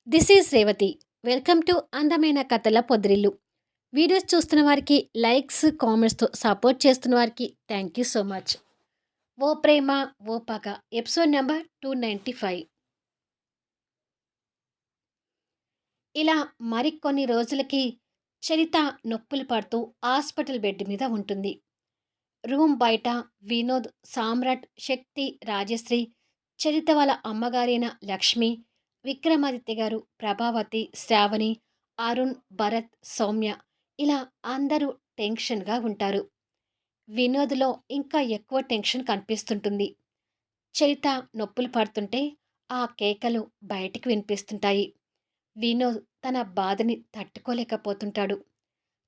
This is Revathi. Welcome to అందమైన కథల పొదిరిల్లు. Videos చూస్తున్న వారికి లైక్స్, కామెంట్స్‌తో సపోర్ట్ చేస్తున్న వారికి థ్యాంక్ యూ సో మచ్. 'ఓ ప్రేమ ఓ పగ' ఎపిసోడ్ నంబర్ 295. ఇలా మరికొన్ని రోజులకి చరిత నొప్పులు పడుతూ హాస్పిటల్ బెడ్ మీద ఉంటుంది. రూమ్ బయట వినోద్, సామ్రాట్, శక్తి, రాజశ్రీ, చరిత వాళ్ళ అమ్మగారైన లక్ష్మి, విక్రమాదిత్య గారు, ప్రభావతి, శ్రావణి, అరుణ్, భరత్, సౌమ్య ఇలా అందరూ టెన్షన్‌గా ఉంటారు. వినోద్‌లో ఇంకా ఎక్కువ టెన్షన్ కనిపిస్తుంటుంది. చరిత నొప్పులు పడుతుంటే ఆ కేకలు బయటికి వినిపిస్తుంటాయి. వినోద్ తన బాధని తట్టుకోలేకపోతుంటాడు.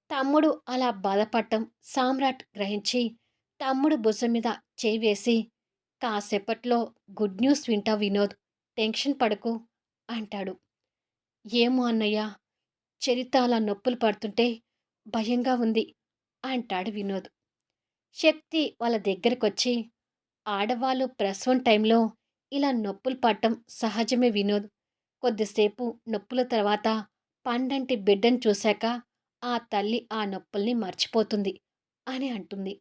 తమ్ముడు అలా బాధపడటం సామ్రాట్ గ్రహించి తమ్ముడు భుజం మీద చేయి వేసి, "కాసేపట్లో గుడ్ న్యూస్ వింటావు వినోద్, టెన్షన్ పడకు" అంటాడు. "ఏమో అన్నయ్య, చరిత అలా నొప్పులు పడుతుంటే భయంగా ఉంది" అంటాడు వినోద్. శక్తి వాళ్ళ దగ్గరకొచ్చి, "ఆడవాళ్ళు ప్రసవం టైంలో ఇలా నొప్పులు పడటం సహజమే వినోద్. కొద్దిసేపు నొప్పుల తర్వాత పండంటి బిడ్డను చూశాక ఆ తల్లి ఆ నొప్పుల్ని మర్చిపోతుంది" అని అంటుంది.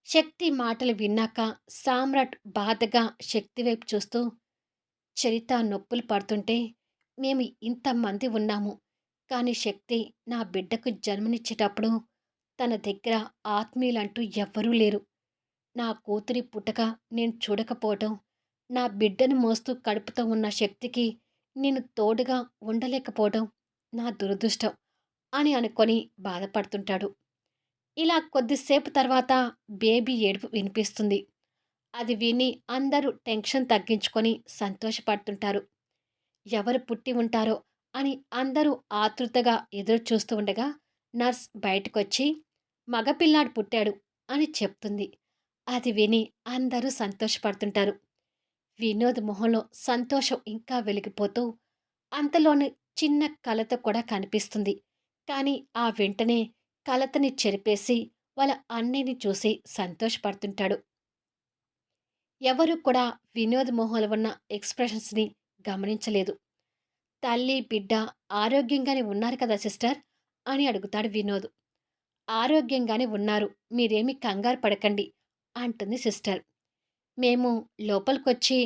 శక్తి మాటలు విన్నాక సామ్రాట్ బాధగా శక్తి వైపు చూస్తూ, "చరిత నొప్పులు పడుతుంటే మేము ఇంతమంది ఉన్నాము. కానీ శక్తి నా బిడ్డకు జన్మనిచ్చేటప్పుడు తన దగ్గర ఆత్మీయులంటూ ఎవ్వరూ లేరు. నా కూతురి పుట్టక నేను చూడకపోవటం, నా బిడ్డను మోస్తూ కడుపుతో ఉన్న శక్తికి నేను తోడుగా ఉండలేకపోవడం నా దురదృష్టం" అని అనుకొని బాధపడుతుంటాడు. ఇలా కొద్దిసేపు తర్వాత బేబీ ఏడుపు వినిపిస్తుంది. అది విని అందరూ టెన్షన్ తగ్గించుకొని సంతోషపడుతుంటారు. ఎవరు పుట్టి ఉంటారో అని అందరూ ఆతృతగా ఎదురు చూస్తూ ఉండగా నర్స్ బయటకొచ్చి, "మగపిల్లాడు పుట్టాడు" అని చెప్తుంది. అది విని అందరూ సంతోషపడుతుంటారు. వినోద్ మొహంలో సంతోషం ఇంకా వెలిగిపోతూ అంతలోనే చిన్న కలత కూడా కనిపిస్తుంది. కానీ ఆ వెంటనే కలతని చెరిపేసి వాళ్ళ అన్నయ్యని చూసి సంతోషపడుతుంటాడు. ఎవరు కూడా వినోద్ మొహంలో ఉన్న ఎక్స్‌ప్రెషన్స్‌ని గమనించలేదు. "తల్లి, బిడ్డ ఆరోగ్యంగానే ఉన్నారు కదా సిస్టర్" అని అడుగుతాడు వినోద్. "ఆరోగ్యంగానే ఉన్నారు. మీరేమీ కంగారు పడకండి" అంటుంది సిస్టర్. "మేము లోపలికొచ్చి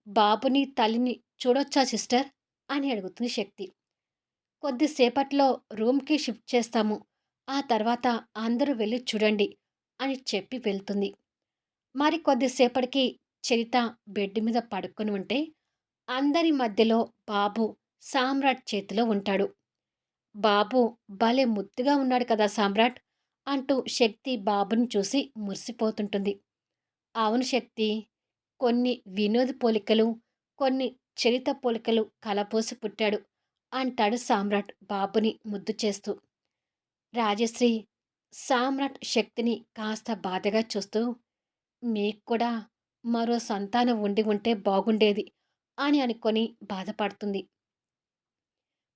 బాబుని, తల్లిని చూడొచ్చా సిస్టర్" అని అడుగుతుంది శక్తి. "కొద్దిసేపట్లో రూమ్‌కి షిఫ్ట్ చేస్తాము. ఆ తర్వాత అందరూ వెళ్లి చూడండి" అని చెప్పి వెళ్తుంది. మరి కొద్దిసేపటికి చరిత బెడ్ మీద పడుకొని ఉంటే అందరి మధ్యలో బాబు సామ్రాట్ చేతిలో ఉంటాడు. "బాబు భలే ముద్దుగా ఉన్నాడు కదా సామ్రాట్" అంటూ శక్తి బాబుని చూసి మురిసిపోతుంటుంది. "అవును శక్తి, కొన్ని వినోద్ పోలికలు, కొన్ని చరిత పోలికలు కలబోసి పుట్టాడు" అంటాడు సామ్రాట్ బాబుని ముద్దు చేస్తూ. రాజశ్రీ సామ్రాట్ శక్తిని కాస్త బాధగా చూస్తూ, "మీకు కూడా మరో సంతానం ఉండి ఉంటే బాగుండేది" అని అనుకొని బాధపడుతుంది.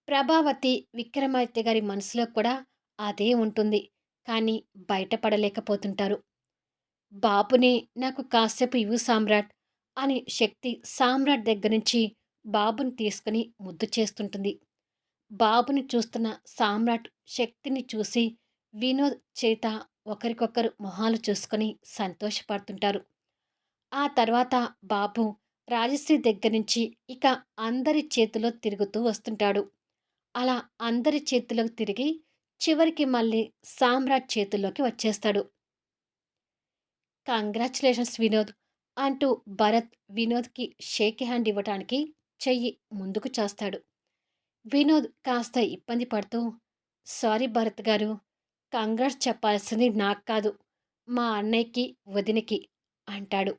ప్రభావతి, విక్రమాదిత్య గారి మనసులో కూడా అదే ఉంటుంది. కానీ బయటపడలేకపోతుంటారు. "బాబుని నాకు కాసేపు ఇవ్వు సామ్రాట్" అని శక్తి సామ్రాట్ దగ్గర నుంచి బాబుని తీసుకుని ముద్దు చేస్తుంటుంది. బాబుని చూస్తున్న సామ్రాట్ శక్తిని చూసి వినోద్, చరిత ఒకరికొకరు మొహాలు చూసుకొని సంతోషపడుతుంటారు. ఆ తర్వాత బాబు రాజశ్రీ దగ్గర నుంచి ఇక అందరి చేతిలో తిరుగుతూ వస్తుంటాడు. అలా అందరి చేతిలోకి తిరిగి చివరికి మళ్ళీ సామ్రాట్ చేతుల్లోకి వచ్చేస్తాడు. "కంగ్రాచ్యులేషన్స్ వినోద్" అంటూ భరత్ వినోద్‌కి షేక్ హ్యాండ్ ఇవ్వటానికి చెయ్యి ముందుకు చాస్తాడు. వినోద్ కాస్త ఇబ్బంది పడుతూ, "సారీ భరత్ గారు, కంగ్రాట్స్ చెప్పాల్సింది నాకు కాదు, మా అన్నయ్యకి, వదినకి" అంటాడు.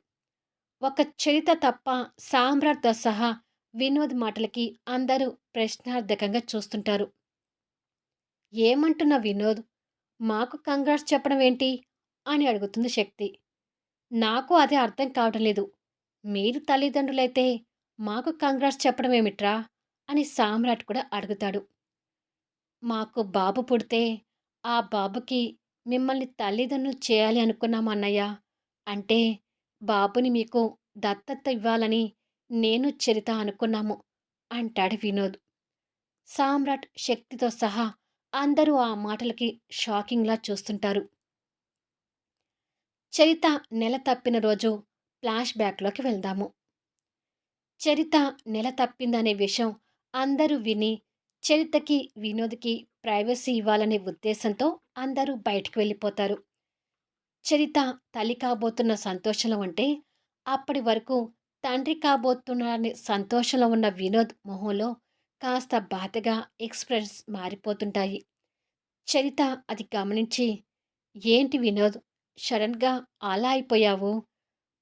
ఒక చరిత తప్ప సామ్రాట్‌తో సహా వినోద్ మాటలకి అందరూ ప్రశ్నార్థకంగా చూస్తుంటారు. "ఏమంటున్నావు వినోద్? మాకు కంగ్రాట్స్ చెప్పడం ఏంటి?" అని అడుగుతుంది శక్తి. "నాకు అదే అర్థం కావటం లేదు. మీరు తల్లిదండ్రులైతే మాకు కంగ్రాట్స్ చెప్పడం ఏమిట్రా?" అని సామ్రాట్ కూడా అడుగుతాడు. "మాకు బాబు పుడితే ఆ బాబుకి మిమ్మల్ని తల్లిదండ్రులు చేయాలి అనుకున్నాం అన్నయ్య. అంటే బాబుని మీకు దత్తత ఇవ్వాలని నేను, చరిత అనుకున్నాము" అంటాడు వినోద్. సామ్రాట్, శక్తితో సహా అందరూ ఆ మాటలకి షాకింగ్‌లా చూస్తుంటారు. చరిత నెల తప్పిన రోజు ఫ్లాష్ బ్యాక్‌లోకి వెళ్దాము. చరిత నెల తప్పిందనే విషయం అందరూ విని, చరితకి, వినోద్‌కి ప్రైవసీ ఇవ్వాలనే ఉద్దేశంతో అందరూ బయటికి వెళ్ళిపోతారు. చరిత తల్లి కాబోతున్న సంతోషంలో ఉంటే, అప్పటి వరకు తండ్రి కాబోతున్నాడనే సంతోషంలో ఉన్న వినోద్ మొహంలో కాస్త బాధగా ఎక్స్‌ప్రెషన్స్ మారిపోతుంటాయి. చరిత అది గమనించి, "ఏంటి వినోద్, సడెన్‌గా అలా అయిపోయావు?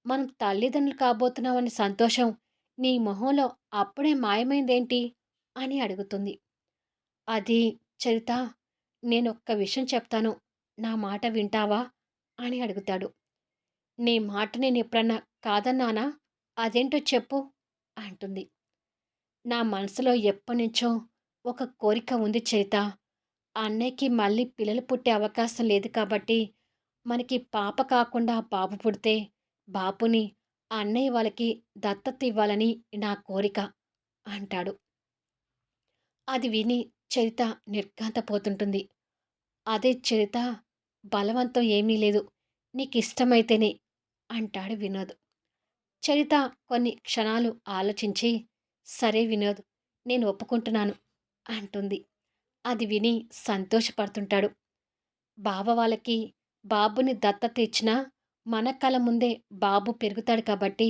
మనం తల్లిదండ్రులు కాబోతున్నామనే సంతోషం నీ మొహంలో అప్పుడే మాయమైందేంటి?" అని అడుగుతుంది. అది చరిత, నేనొక్క విషయం చెప్తాను. నా మాట వింటావా? అని అడుగుతాడు. నీ మాట నేనెప్పుడన్నా కాదన్నానా? అదేంటో చెప్పు అంటుంది. నా మనసులో ఎప్పటినుంచో ఒక కోరిక ఉంది చరిత. అన్నయ్యకి మళ్ళీ పిల్లలు పుట్టే అవకాశం లేదు కాబట్టి, మనకి పాప కాకుండా బాబు పుడితే, బాబుని అన్నయ్య వాళ్ళకి దత్తత ఇవ్వాలని నా కోరిక అంటాడు. అది విని చరిత నిర్ఘాంతపోతుంటుంది. అదే చరిత, బలవంతం ఏమీ లేదు. నీకిష్టమైతేనే అంటాడు వినోద్. చరిత కొన్ని క్షణాలు ఆలోచించి, సరే వినోద్, నేను ఒప్పుకుంటున్నాను అంటుంది. అది విని సంతోషపడుతుంటాడు. బావ వాళ్ళకి బాబుని దత్తత ఇచ్చినా, మన కళ్ళ ముందే బాబు పెరుగుతాడు కాబట్టి,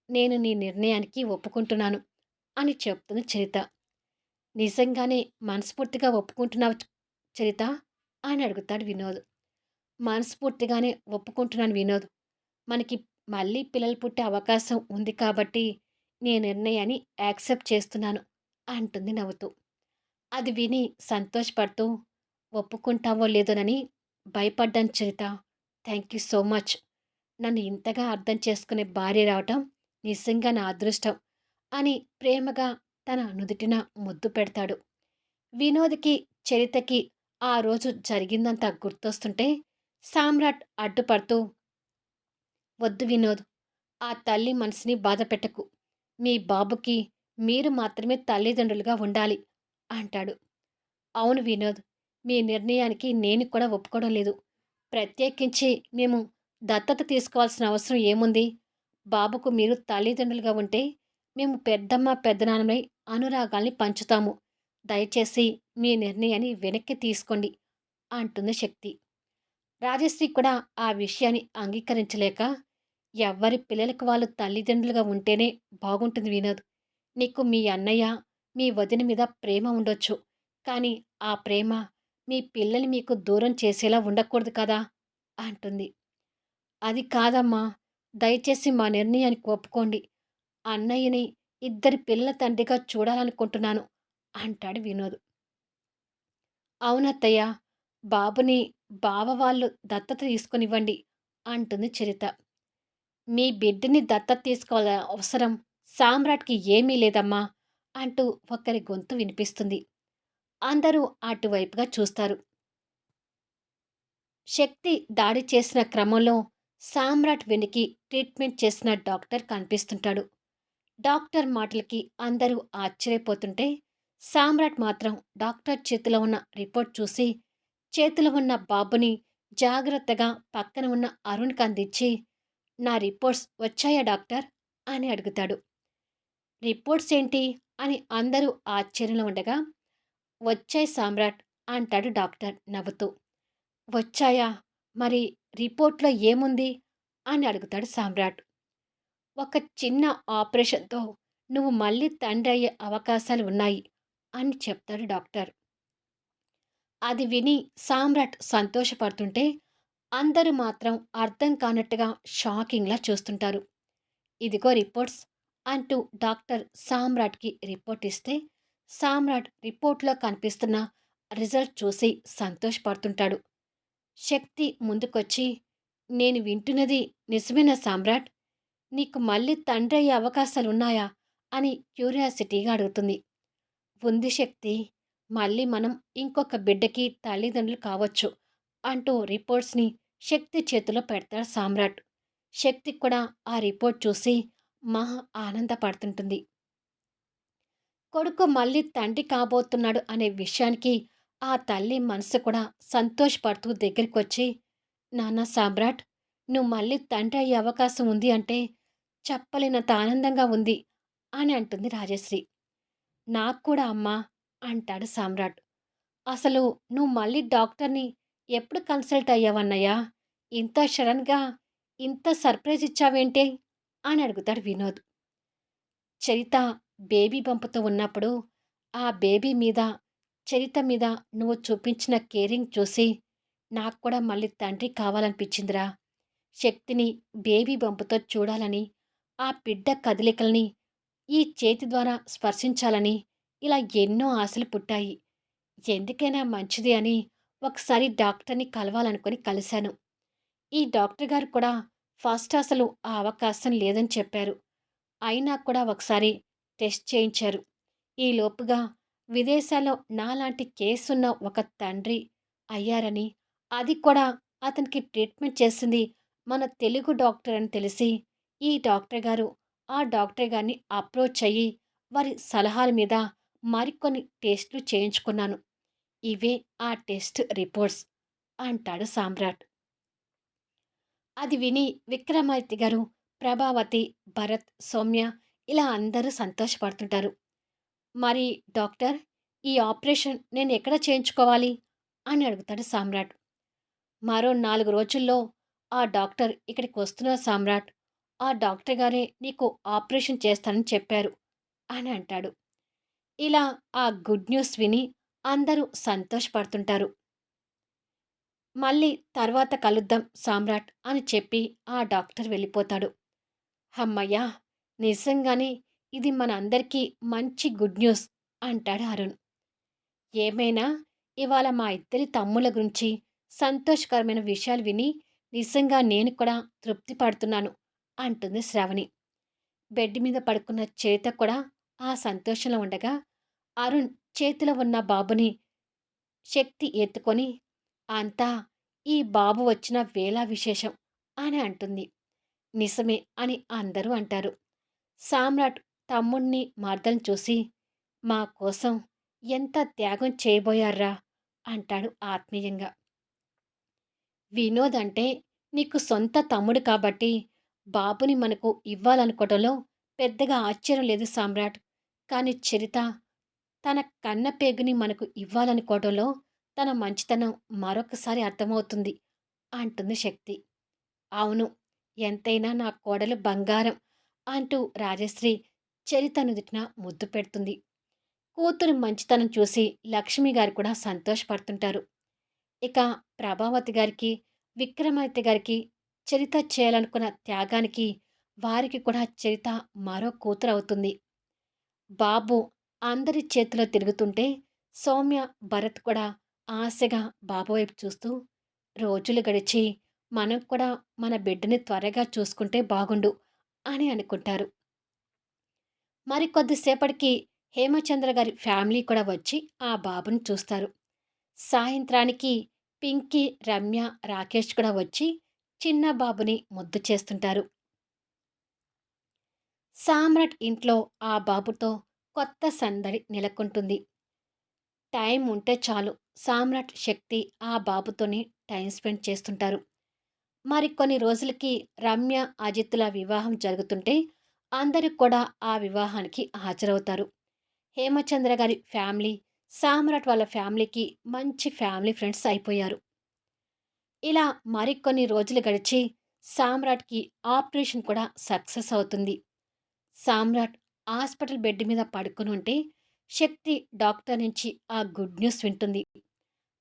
నేను నీ నిర్ణయానికి ఒప్పుకుంటున్నాను అని చెప్తుంది చరిత. నిజంగానే మనస్ఫూర్తిగా ఒప్పుకుంటున్నావా చరిత? అని అడుగుతాడు వినోద్. మనస్ఫూర్తిగానే ఒప్పుకుంటున్నాను వినోద్. మనకి మళ్ళీ పిల్లలు పుట్టే అవకాశం ఉంది కాబట్టి, నీ నిర్ణయాన్ని యాక్సెప్ట్ చేస్తున్నాను అంటుంది నవ్వుతూ. అది విని సంతోషపడుతూ, ఒప్పుకుంటావో లేదోనని భయపడ్డాను Charitha. Thank you so much. నన్ను ఇంతగా అర్థం చేసుకునే భార్య రావటం నిజంగా నా అదృష్టం అని ప్రేమగా తన నుదిటిన ముద్దు పెడతాడు. వినోద్‌కి, చరితకి ఆ రోజు జరిగిందంతా గుర్తొస్తుంటే సామ్రాట్ అడ్డుపడుతూ, "వద్దు వినోద్, ఆ తల్లి మనసుని బాధపెట్టకు. మీ బాబుకి మీరు మాత్రమే తల్లిదండ్రులుగా ఉండాలి" అంటాడు. అవును వినోద్, మీ నిర్ణయానికి నేను కూడా ఒప్పుకోవడం లేదు. ప్రత్యేకించి మేము దత్తత తీసుకోవాల్సిన అవసరం ఏముంది? బాబుకు మీరు తల్లిదండ్రులుగా ఉంటే, మేము పెద్దమ్మ, పెద్దనాన్నమై అనురాగాల్ని పంచుతాము. దయచేసి మీ నిర్ణయాన్ని వెనక్కి తీసుకోండి అంటుంది శక్తి. రాజశ్రీ కూడా ఆ విషయాన్ని అంగీకరించలేక, ఎవ్వరి పిల్లలకు వాళ్ళు తల్లిదండ్రులుగా ఉంటేనే బాగుంటుంది వినోద్. నీకు మీ అన్నయ్య, మీ వదిన మీద ప్రేమ ఉండొచ్చు. కానీ ఆ ప్రేమ మీ పిల్లల్ని మీకు దూరం చేసేలా ఉండకూడదు కదా! అంటుంది. అది కాదమ్మా! దయచేసి మా నిర్ణయానికి ఒప్పుకోండి. అన్నయ్యని ఇద్దరి పిల్లల తండ్రిగా చూడాలనుకుంటున్నాను అంటాడు వినోద్. అవునత్తయ్య, బాబుని బావ వాళ్ళు దత్తత తీసుకొనివ్వండి అంటుంది చరిత. మీ బిడ్డని దత్తత తీసుకోవాల అవసరం సామ్రాట్‌కి ఏమీ లేదమ్మా అంటూ ఒకరి గొంతు వినిపిస్తుంది. అందరూ అటువైపుగా చూస్తారు. శక్తి దాడి చేసిన క్రమంలో సామ్రాట్ వెనక్కి ట్రీట్మెంట్ చేసిన డాక్టర్ కనిపిస్తుంటాడు. డాక్టర్ మాటలకి అందరూ ఆశ్చర్యపోతుంటే, సామ్రాట్ మాత్రం డాక్టర్ చేతిలో ఉన్న రిపోర్ట్ చూసి, చేతిలో ఉన్న బాబుని జాగ్రత్తగా పక్కన ఉన్న అరుణ్‌కి అందించి, "నా రిపోర్ట్స్ వచ్చాయా డాక్టర్?" అని అడుగుతాడు. "రిపోర్ట్స్ ఏంటి?" అని అందరూ ఆశ్చర్యంలో ఉండగా, "వచ్చాయి సామ్రాట్" అంటాడు డాక్టర్ నవ్వుతూ. "వచ్చాయా? మరి రిపోర్ట్‌లో ఏముంది?" అని అడుగుతాడు సామ్రాట్. "ఒక చిన్న ఆపరేషన్‌తో నువ్వు మళ్ళీ తండ్రయ్యే అవకాశాలు ఉన్నాయి" అని చెప్తాడు డాక్టర్. అది విని సామ్రాట్ సంతోషపడుతుంటే, అందరూ మాత్రం అర్థం కానట్టుగా షాకింగ్‌లా చూస్తుంటారు. "ఇదిగో రిపోర్ట్స్" అంటూ డాక్టర్ సామ్రాట్‌కి రిపోర్ట్ ఇస్తే, సామ్రాట్ రిపోర్ట్‌లో కనిపిస్తున్న రిజల్ట్ చూసి సంతోషపడుతుంటాడు. శక్తి ముందుకొచ్చి, "నేను వింటున్నది నిజమేనా సామ్రాట్? నీకు మళ్ళీ తండ్రయ్యే అవకాశాలున్నాయా?" అని క్యూరియాసిటీగా అడుగుతుంది. "ఉంది శక్తి. మళ్ళీ మనం ఇంకొక బిడ్డకి తల్లిదండ్రులు కావచ్చు" అంటూ రిపోర్ట్స్‌ని శక్తి చేతిలో పెడతాడు సామ్రాట్. శక్తి కూడా ఆ రిపోర్ట్ చూసి మహా ఆనందపడుతుంటుంది. కొడుకు మళ్ళీ తండ్రి కాబోతున్నాడు అనే విషయానికి ఆ తల్లి మనసు కూడా సంతోషపడుతూ దగ్గరికొచ్చి, "నాన్న సామ్రాట్, నువ్వు మళ్ళీ తండ్రి అయ్యే అవకాశం ఉంది అంటే చెప్పలేనంత ఆనందంగా ఉంది" అని అంటుంది రాజశ్రీ. "నాకు కూడా అమ్మా" అంటాడు సామ్రాట్. "అసలు నువ్వు మళ్ళీ డాక్టర్‌ని ఎప్పుడు కన్సల్ట్ అయ్యావన్నయ్య? ఇంత సడెన్‌గా ఇంత సర్ప్రైజ్ ఇచ్చావేంటి?" అని అడుగుతాడు వినోద్. చరిత బేబీ బంపుతో ఉన్నప్పుడు, ఆ బేబీ మీద, చరిత మీద నువ్వు చూపించిన కేరింగ్ చూసి, నాకు కూడా మళ్ళీ తండ్రి కావాలనిపించిందిరా. శక్తిని బేబీ బంపుతో చూడాలని, ఆ బిడ్డ కదలికల్ని ఈ చేతి ద్వారా స్పర్శించాలని, ఇలా ఎన్నో ఆశలు పుట్టాయి. ఎందుకైనా మంచిది అని ఒకసారి డాక్టర్‌ని కలవాలనుకుని కలిశాను. ఈ డాక్టర్ గారు కూడా ఫస్ట్ అసలు ఆ అవకాశం లేదని చెప్పారు. అయినా కూడా ఒకసారి టెస్ట్ చేయించారు. ఈలోపుగా విదేశాల్లో నాలాంటి కేసున్న ఒక తండ్రి అయ్యారని, అది కూడా అతనికి ట్రీట్మెంట్ చేసింది మన తెలుగు డాక్టర్ అని తెలిసి, ఈ డాక్టర్ గారు, ఆ డాక్టర్ గారిని అప్రోచ్ అయ్యి, వారి సలహాల మీద మరికొన్ని టెస్టులు చేయించుకున్నాను. ఇవే ఆ టెస్ట్ రిపోర్ట్స్ అంటాడు సామ్రాట్. అది విని విక్రమాదిత్య గారు, ప్రభావతి, భరత్, సౌమ్య ఇలా అందరూ సంతోషపడుతుంటారు. "మరి డాక్టర్, ఈ ఆపరేషన్ నేను ఎక్కడ చేయించుకోవాలి?" అని అడుగుతాడు సామ్రాట్. "మరో 4 రోజుల్లో ఆ డాక్టర్ ఇక్కడికి వస్తున్నారు సామ్రాట్. ఆ డాక్టర్ గారే నీకు ఆపరేషన్ చేస్తానని చెప్పారు" అని అంటాడు. ఇలా ఆ గుడ్ న్యూస్ విని అందరూ సంతోషపడుతుంటారు. "మళ్ళీ తర్వాత కలుద్దాం సామ్రాట్" అని చెప్పి ఆ డాక్టర్ వెళ్ళిపోతాడు. హమ్మయ్య! నిజంగానే ఇది మనందరికీ మంచి గుడ్ న్యూస్ అంటాడు అరుణ్. ఏమైనా ఇవాళ మా ఇద్దరి తమ్ముళ్ళ గురించి సంతోషకరమైన విషయాలు విని నిజంగా నేను కూడా తృప్తి పడుతున్నాను అంటుంది శ్రావణి. బెడ్ మీద పడుకున్న చేత కూడా ఆ సంతోషంలో ఉండగా అరుణ్ చేతిలో ఉన్న బాబుని శక్తి ఎత్తుకొని, అంతా ఈ బాబు వచ్చిన వేళ విశేషం అని అంటుంది. నిజమే అని అందరూ అంటారు. సామ్రాట్ తమ్ముణ్ణి మరదల్ని చూసి, "మా కోసం ఎంత త్యాగం చేయబోయార్రా" అంటాడు ఆత్మీయంగా. వినోద్ అంటే నీకు సొంత తమ్ముడు కాబట్టి బాబుని మనకు ఇవ్వాలనుకోవడంలో పెద్దగా ఆశ్చర్యం లేదు సామ్రాట్. కానీ చరిత తన కన్న పేగుని మనకు ఇవ్వాలనుకోవడంలో తన మంచితనం మరొకసారి అర్థమవుతుంది అంటుంది శక్తి. అవును, ఎంతైనా నా కోడలు బంగారం అంటూ రాజశ్రీ చరిత నుదుటిన ముద్దు పెడుతుంది. కూతురు మంచితనం చూసి లక్ష్మి గారు కూడా సంతోషపడుతుంటారు. ఇక ప్రభావతి గారికి, విక్రమాదిత్య గారికి చరిత చేయాలనుకున్న త్యాగానికి వారికి కూడా చరిత మరో కూతురు అవుతుంది. బాబు అందరి చేతిలో తిరుగుతుంటే సౌమ్య, భరత్ కూడా ఆశగా బాబు వైపు చూస్తూ, రోజులు గడిచి మనం కూడా మన బిడ్డని త్వరగా చూసుకుంటే బాగుండు అని అనుకుంటారు. మరి కొద్దిసేపటికి హేమచంద్ర గారి ఫ్యామిలీ కూడా వచ్చి ఆ బాబుని చూస్తారు. సాయంత్రానికి పింకీ, రమ్య, రాకేష్ కూడా వచ్చి చిన్న బాబుని ముద్దు చేస్తుంటారు. సామ్రాట్ ఇంట్లో ఆ బాబుతో కొత్త సందడి నెలకొంటుంది. టైం ఉంటే చాలు సామ్రాట్, శక్తి ఆ బాబుతోనే టైం స్పెండ్ చేస్తుంటారు. మరి కొన్ని రోజులకి రమ్య, అజిత్‌ల వివాహం జరుగుతుంటే అందరూ కూడా ఆ వివాహానికి హాజరవుతారు. హేమచంద్ర గారి ఫ్యామిలీ, సామ్రాట్ వాళ్ళ ఫ్యామిలీకి మంచి ఫ్యామిలీ ఫ్రెండ్స్ అయిపోయారు. ఇలా మరికొన్ని రోజులు గడిచి సామ్రాట్‌కి ఆపరేషన్ కూడా సక్సెస్ అవుతుంది. సామ్రాట్ హాస్పిటల్ బెడ్ మీద పడుకునుంటే శక్తి డాక్టర్ నుంచి ఆ గుడ్ న్యూస్ వింటుంది.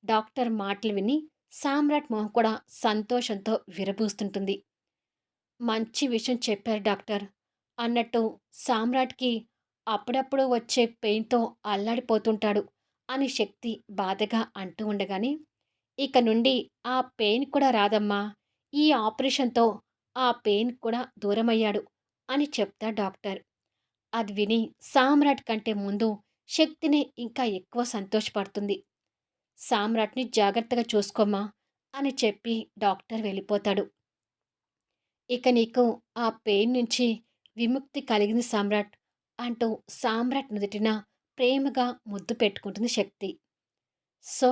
డాక్టర్ మాటలు విని సామ్రాట్ మొహం కూడా సంతోషంతో విరబూస్తుంటుంది. మంచి విషయం చెప్పారు డాక్టర్ అన్నట్టు సామ్రాట్‌కి అప్పుడప్పుడు వచ్చే పెయిన్‌తో అల్లాడిపోతుంటాడు అని శక్తి బాధగా అంటూ ఉండగానే, ఇక నుండి ఆ పెయిన్ కూడా రాదమ్మా. ఈ ఆపరేషన్‌తో ఆ పెయిన్ కూడా దూరమయ్యాడు అని చెప్తారు డాక్టర్. అది విని సామ్రాట్ కంటే ముందు శక్తినే ఇంకా ఎక్కువ సంతోషపడుతుంది. సామ్రాట్‌ని జాగ్రత్తగా చూసుకోమ్మా అని చెప్పి డాక్టర్ వెళ్ళిపోతాడు. ఇక నీకు ఆ పెయిన్ నుంచి విముక్తి కలిగింది సామ్రాట్ అంటూ సామ్రాట్ నుదుటిన ప్రేమగా ముద్దు పెట్టుకుంటుంది శక్తి. సో,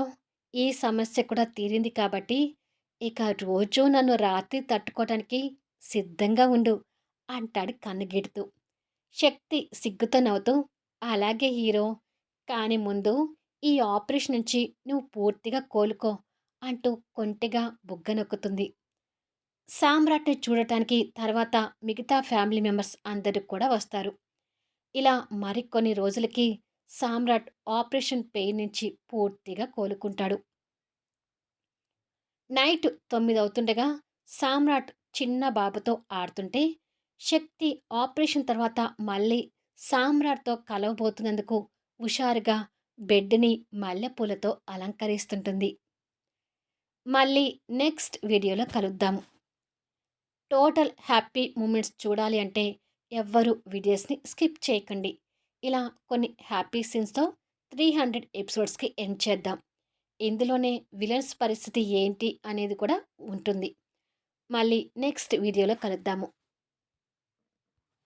ఈ సమస్య కూడా తీరింది కాబట్టి, ఇక రోజూ నన్ను రాత్రి తట్టుకోవటానికి సిద్ధంగా ఉండు అంటాడు కన్నుగీటుతూ. శక్తి సిగ్గుతో నవ్వుతూ, అలాగే హీరో. కానీ ముందు ఈ ఆపరేషన్ నుంచి నువ్వు పూర్తిగా కోలుకో అంటూ కొంటెగా బుగ్గ నొక్కుతుంది. సామ్రాట్‌ని చూడటానికి తర్వాత మిగతా ఫ్యామిలీ మెంబర్స్ అందరూ కూడా వస్తారు. ఇలా మరికొన్ని రోజులకి సామ్రాట్ ఆపరేషన్ పెయిన్ నుంచి పూర్తిగా కోలుకుంటాడు. నైట్ 9 అవుతుండగా సామ్రాట్ చిన్న బాబుతో ఆడుతుంటే, శక్తి ఆపరేషన్ తర్వాత మళ్ళీ సామ్రాట్‌తో కలవబోతున్నందుకు హుషారుగా బెడ్‌ని మల్లెపూలతో అలంకరిస్తుంటుంది. మళ్ళీ నెక్స్ట్ వీడియోలో కలుద్దాము. టోటల్ హ్యాపీ మూమెంట్స్ చూడాలి అంటే ఎవ్వరు వీడియోస్‌ని స్కిప్ చేయకండి. ఇలా కొన్ని హ్యాపీ సీన్స్‌తో 300 ఎపిసోడ్స్‌కి ఎండ్ చేద్దాం. ఇందులోనే విలన్స్ పరిస్థితి ఏంటి అనేది కూడా ఉంటుంది. మళ్ళీ నెక్స్ట్ వీడియోలో కలుద్దాము.